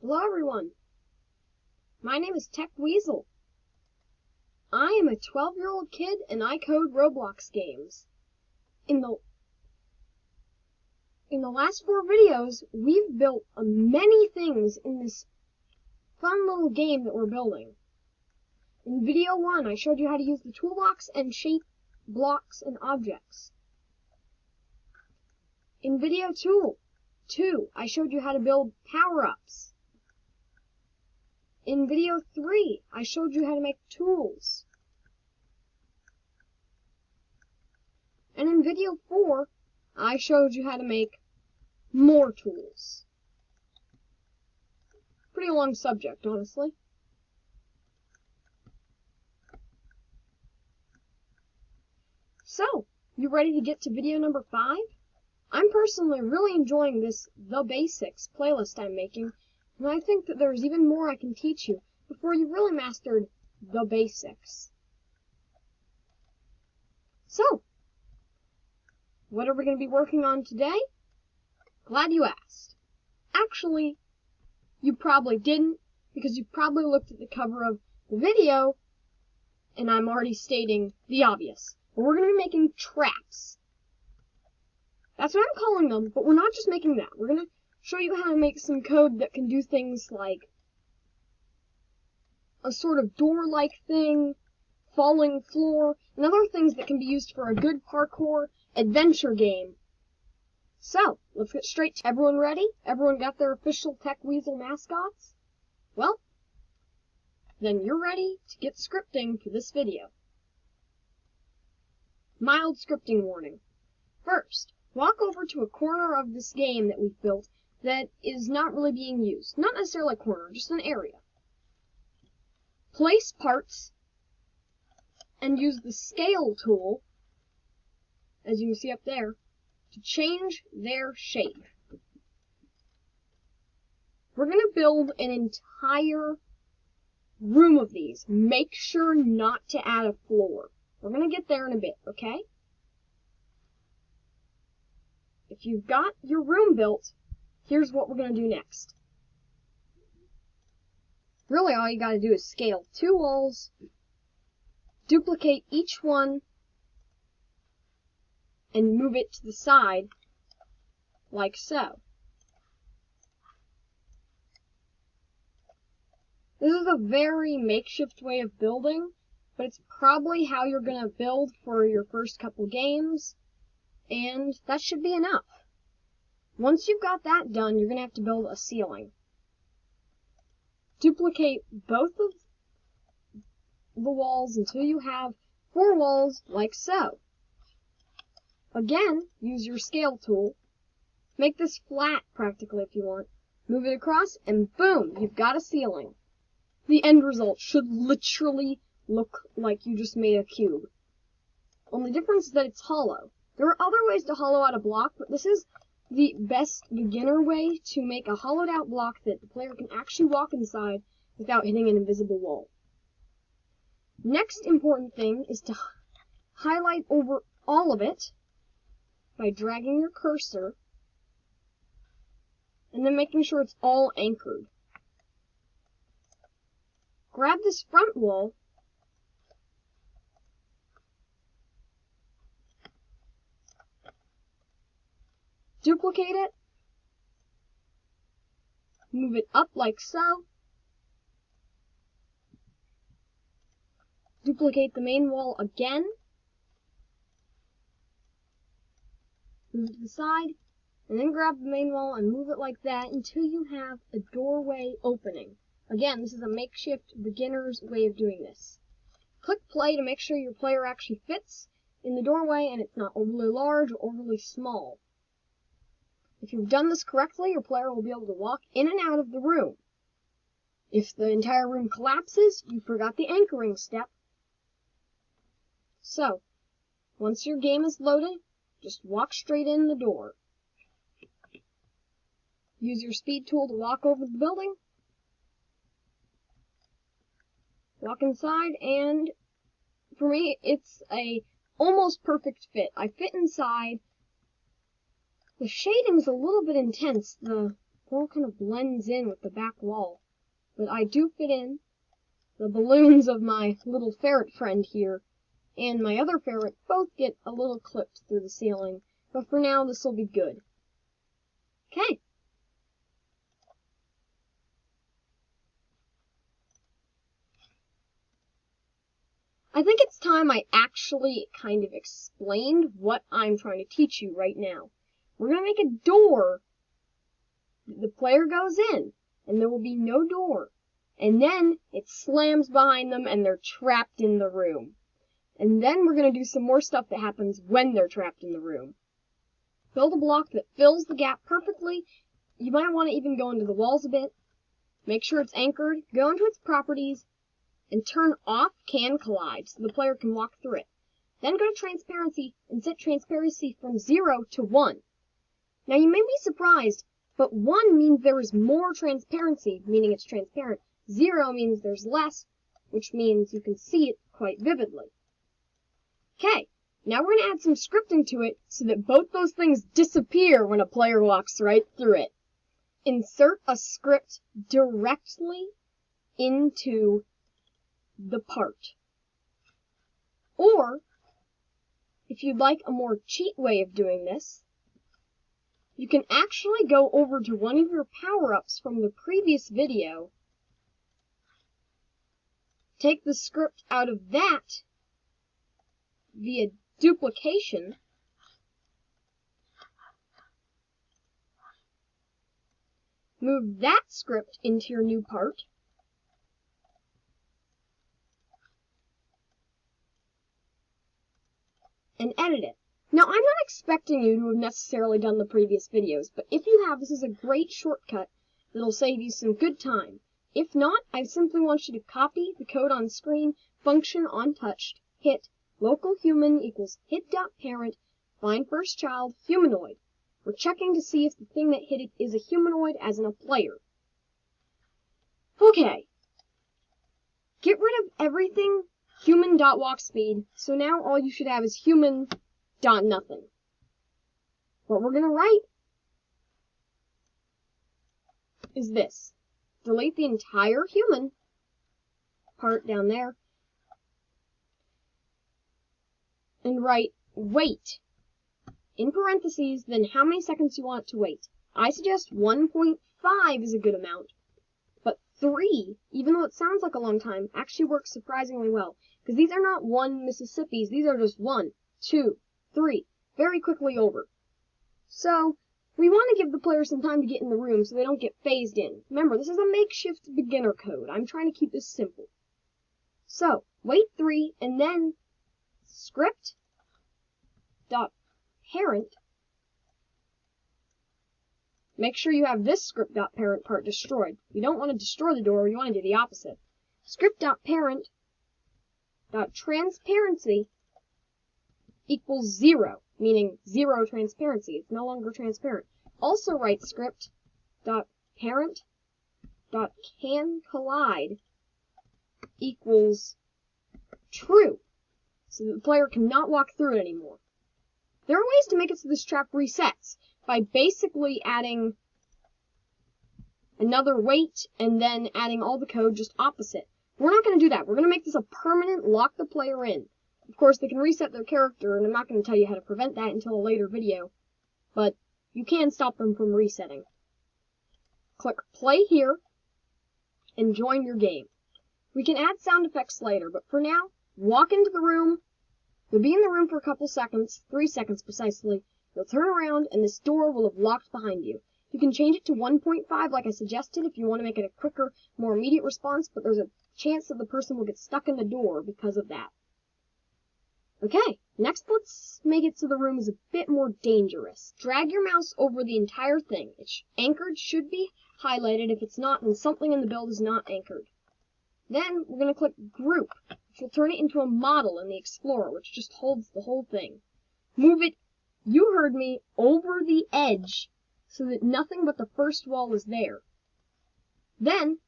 Hello everyone, my name is Tech Weasel. I am a 12-year-old kid and I code Roblox games. In the last 4 videos, we've built many things in this fun little game that we're building. In video 1, I showed you how to use the toolbox and shape blocks and objects. In video 2, I showed you how to build power-ups. In video 3, I showed you how to make tools. And in video 4, I showed you how to make more tools. Pretty long subject, honestly. So, you ready to get to video number 5? I'm personally really enjoying this The Basics playlist I'm making, and I think that there's even more I can teach you before you really mastered the basics. So, what are we going to be working on today? Glad you asked. Actually, you probably didn't, because you probably looked at the cover of the video, and I'm already stating the obvious. But we're going to be making traps. That's what I'm calling them, but we're not just making that. We're going to show you how to make some code that can do things like a sort of door-like thing, falling floor, and other things that can be used for a good parkour adventure game. So, let's get straight to everyone ready? Everyone got their official Tech Weasel mascots? Well, then you're ready to get scripting for this video. Mild scripting warning. First, walk over to a corner of this game that we've built that is not really being used. Not necessarily a corner, just an area. Place parts and use the scale tool, as you can see up there, to change their shape. We're going to build an entire room of these. Make sure not to add a floor. We're going to get there in a bit, okay? If you've got your room built, here's what we're going to do next. Really, all you got to do is scale 2 walls, duplicate each one, and move it to the side, like so. This is a very makeshift way of building, but it's probably how you're going to build for your first couple games, and that should be enough. Once you've got that done, you're going to have to build a ceiling. Duplicate both of the walls until you have 4 walls like so. Again, use your scale tool. Make this flat practically if you want. Move it across and boom, you've got a ceiling. The end result should literally look like you just made a cube. Only difference is that it's hollow. There are other ways to hollow out a block, but this is the best beginner way to make a hollowed out block that the player can actually walk inside without hitting an invisible wall. Next important thing is to highlight over all of it by dragging your cursor and then making sure it's all anchored. Grab this front wall duplicate it, move it up like so, duplicate the main wall again, move it to the side, and then grab the main wall and move it like that until you have a doorway opening. Again, this is a makeshift beginner's way of doing this. Click play to make sure your player actually fits in the doorway and it's not overly large or overly small. If you've done this correctly, your player will be able to walk in and out of the room. If the entire room collapses, you forgot the anchoring step. So, once your game is loaded, just walk straight in the door. Use your speed tool to walk over the building. Walk inside, and for me, it's a almost perfect fit. I fit inside. The shading's a little bit intense. The portal kind of blends in with the back wall. But I do fit in. The balloons of my little ferret friend here and my other ferret both get a little clipped through the ceiling. But for now, this will be good. Okay. I think it's time I actually kind of explained what I'm trying to teach you right now. We're going to make a door. The player goes in, and there will be no door. And then it slams behind them, and they're trapped in the room. And then we're going to do some more stuff that happens when they're trapped in the room. Build a block that fills the gap perfectly. You might want to even go into the walls a bit. Make sure it's anchored. Go into its properties. And turn off Can Collide so the player can walk through it. Then go to Transparency and set Transparency from 0 to 1. Now you may be surprised, but 1 means there is more transparency, meaning it's transparent. 0 means there's less, which means you can see it quite vividly. Okay, now we're going to add some scripting to it so that both those things disappear when a player walks right through it. Insert a script directly into the part. Or, if you'd like a more cheat way of doing this, you can actually go over to one of your power-ups from the previous video, take the script out of that via duplication, move that script into your new part, and edit it. Now, I'm not expecting you to have necessarily done the previous videos, but if you have, this is a great shortcut that'll save you some good time. If not, I simply want you to copy the code on screen, function untouched, hit local human equals hit.parent, find first child, humanoid. We're checking to see if the thing that hit it is a humanoid as in a player. Okay. Get rid of everything human.walkspeed, so now all you should have is human.nothing. What we're going to write is this. Delete the entire human part down there and write wait in parentheses, then how many seconds you want to wait. I suggest 1.5 is a good amount, but 3, even though it sounds like a long time, actually works surprisingly well, because these are not 1 Mississippis, these are just 1, 2, 3, very quickly over. So, we want to give the player some time to get in the room so they don't get phased in. Remember, this is a makeshift beginner code. I'm trying to keep this simple. So, wait 3, and then script.parent. Make sure you have this script.parent part destroyed. You don't want to destroy the door, you want to do the opposite. Script.parent.transparency equals 0, meaning 0 transparency. It's no longer transparent. Also write script.parent.canCollide equals true, so that the player cannot walk through it anymore. There are ways to make it so this trap resets by basically adding another wait and then adding all the code just opposite. We're not going to do that. We're going to make this a permanent lock the player in. Of course, they can reset their character, and I'm not going to tell you how to prevent that until a later video, but you can stop them from resetting. Click play here and join your game. We can add sound effects later, but for now, walk into the room. You'll be in the room for a couple seconds, 3 seconds precisely. You'll turn around, and this door will have locked behind you. You can change it to 1.5 like I suggested if you want to make it a quicker, more immediate response, but there's a chance that the person will get stuck in the door because of that. Okay, next let's make it so the room is a bit more dangerous. Drag your mouse over the entire thing. It's anchored, should be highlighted. If it's not, then something in the build is not anchored. Then we're going to click Group, which will turn it into a model in the Explorer, which just holds the whole thing. Move it, you heard me, over the edge so that nothing but the first wall is there. Then,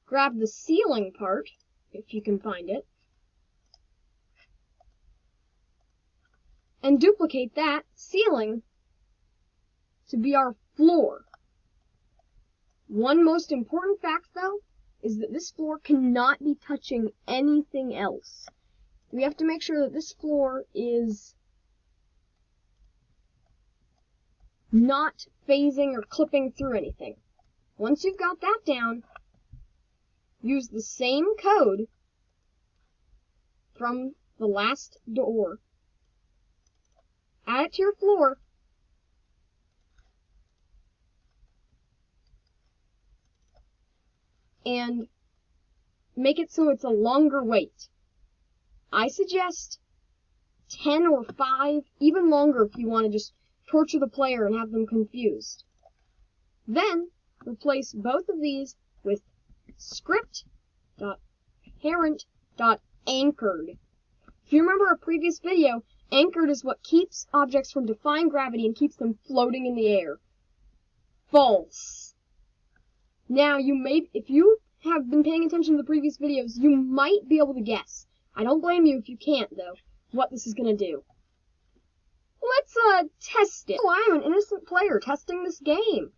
grab the ceiling part, if you can find it, and duplicate that ceiling to be our floor. One most important fact, though, is that this floor cannot be touching anything else. We have to make sure that this floor is not phasing or clipping through anything. Once you've got that down, use the same code from the last door. Add it to your floor. And make it so it's a longer wait. I suggest 10 or 5, even longer if you want to just torture the player and have them confused. Then, replace both of these with script.parent.anchored. If you remember a previous video, anchored is what keeps objects from defying gravity and keeps them floating in the air. False. Now, if you have been paying attention to the previous videos, you might be able to guess. I don't blame you if you can't, though, what this is going to do. Let's, test it. Oh, I'm an innocent player testing this game.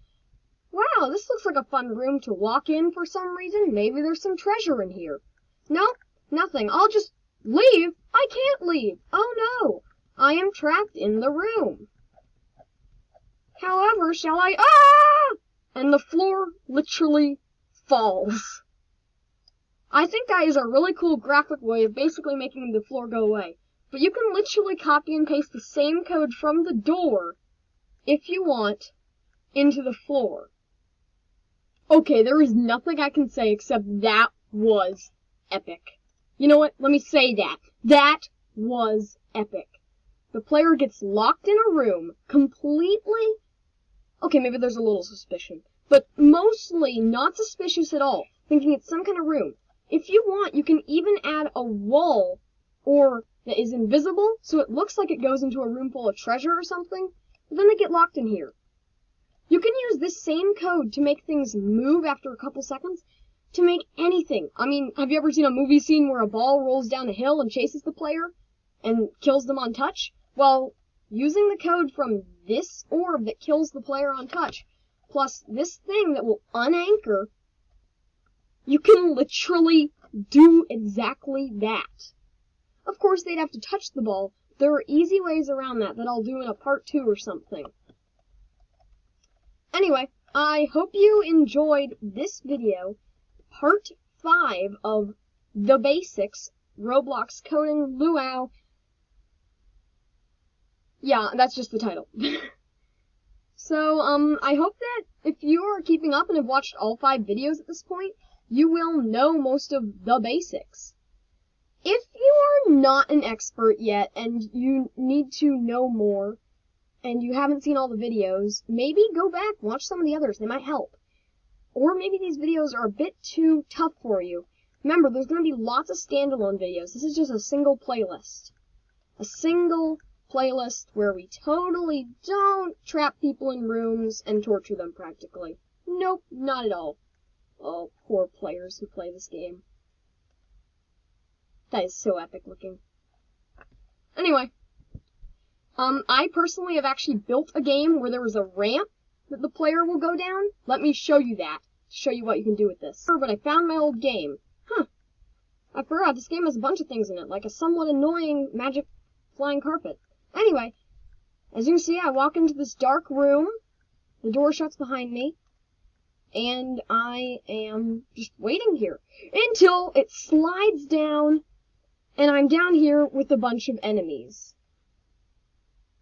Wow, this looks like a fun room to walk in for some reason. Maybe there's some treasure in here. No, nothing. I'll just leave. I can't leave. Oh, no. I am trapped in the room. However, shall I... Ah! And the floor literally falls. I think that is a really cool graphic way of basically making the floor go away. But you can literally copy and paste the same code from the door, if you want, into the floor. Okay, there is nothing I can say except that was epic. You know what? Let me say that. That was epic. The player gets locked in a room, completely... Okay, maybe there's a little suspicion, but mostly not suspicious at all, thinking it's some kind of room. If you want, you can even add a wall that is invisible, so it looks like it goes into a room full of treasure or something, but then they get locked in here. You can use this same code to make things move after a couple seconds, to make anything. I mean, have you ever seen a movie scene where a ball rolls down a hill and chases the player and kills them on touch? Well, using the code from this orb that kills the player on touch, plus this thing that will unanchor, you can literally do exactly that. Of course, they'd have to touch the ball. There are easy ways around that I'll do in a part 2 or something. Anyway, I hope you enjoyed this video, part 5 of The Basics, Roblox Coding Luau. Yeah, that's just the title. So, I hope that if you are keeping up and have watched all 5 videos at this point, you will know most of the basics. If you are not an expert yet and you need to know more, and you haven't seen all the videos, maybe go back, watch some of the others, they might help. Or maybe these videos are a bit too tough for you. Remember, there's going to be lots of standalone videos. This is just a single playlist. A single playlist where we totally don't trap people in rooms and torture them practically. Nope, not at all. Oh, poor players who play this game. That is so epic looking. Anyway, I personally have actually built a game where there was a ramp that the player will go down. Let me show you that, to show you what you can do with this. But I found my old game. I forgot, this game has a bunch of things in it, like a somewhat annoying magic flying carpet. Anyway, as you can see, I walk into this dark room, the door shuts behind me, and I am just waiting here until it slides down, and I'm down here with a bunch of enemies.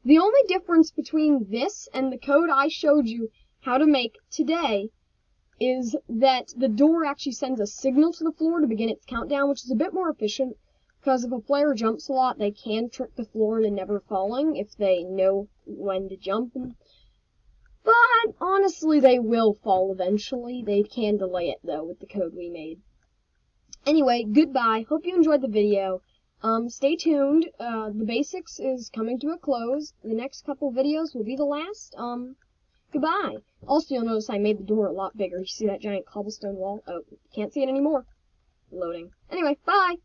The only difference between this and the code I showed you how to make today is that the door actually sends a signal to the floor to begin its countdown, which is a bit more efficient, because if a player jumps a lot, they can trick the floor into never falling if they know when to jump. But honestly, they will fall eventually. They can delay it, though, with the code we made. Anyway, goodbye. Hope you enjoyed the video. Stay tuned. The basics is coming to a close. The next couple videos will be the last. Goodbye. Also, you'll notice I made the door a lot bigger. You see that giant cobblestone wall? Oh, can't see it anymore. Loading. Anyway, bye.